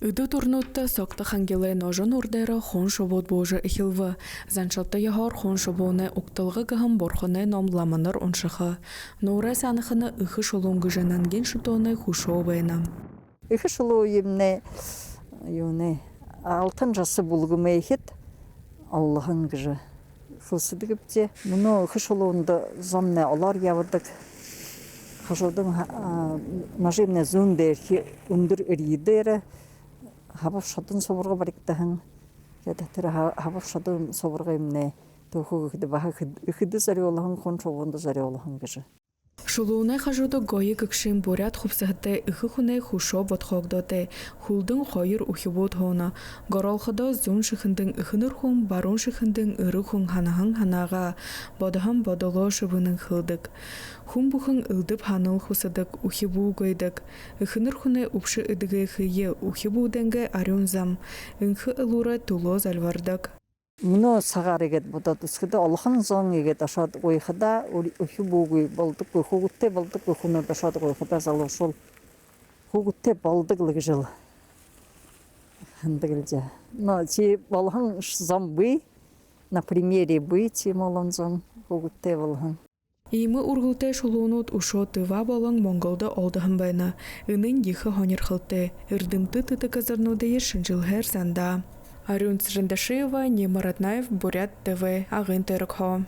Ыды турнутта сокта хангеле ножон урдера хон шобот боже эхилва. Заншотта яхор хон шобоне уктылгы гахам борхоне номламаныр оншыха. Нура саныхыны ыхы шолунгы жананген шутоне хушобена. Ыхы шолу емне юне алтын жасы булгуме ехет Аллахын гыжы. Хылсыдыгыпте. Муну ыхы шолуунда замне олар явырдык. Хажодың нажимне зундерхи ундыр эридері. Хабав шадын соборға бариктаһын. Ядатыр хабав шадын соборға имне тоху гыды баха ыхыды зарёлаһын хон шовонда зарёлаһын гыжы. Шулууне хажуду гойы кыкшин бурят хупсахте ыхы хуне хушо ботхогдоте хулдың хойыр ухибот хона горолхыда зун шыхындың ыхыныр хун барун шыхындың ыры хун ханаһын ханага бодахын бодоло шыбының хылдык. Хун бухын ылдып ханыл хусадык ухибу гойдык. Ыхыныр хуне упшы ыдыгы хые ухибу дэнгэ арюнзам. Инхы ылура тулоз алвардык. Муну сагар егет бодат ускыда Аллахын зон егет ашад ойхыда ухибугуй болдык хугутте болдык хуну ашад ойхыда залы шол хугутте болдыклык жыл. Хындыгылжа. Но чи Аллахын зон бый на примере бый чи молон зон хугутте болһын. Иймы ургылте шулуунут ушо тыва болон монголда олдыһын байна. Ынын йыхы хонер хылте. Ырдымты тыты казарнуды ешин жыл хер санда. Арюн Црендашеева, Нема Раднаев, Бурят ТВ, Агын Терекхо.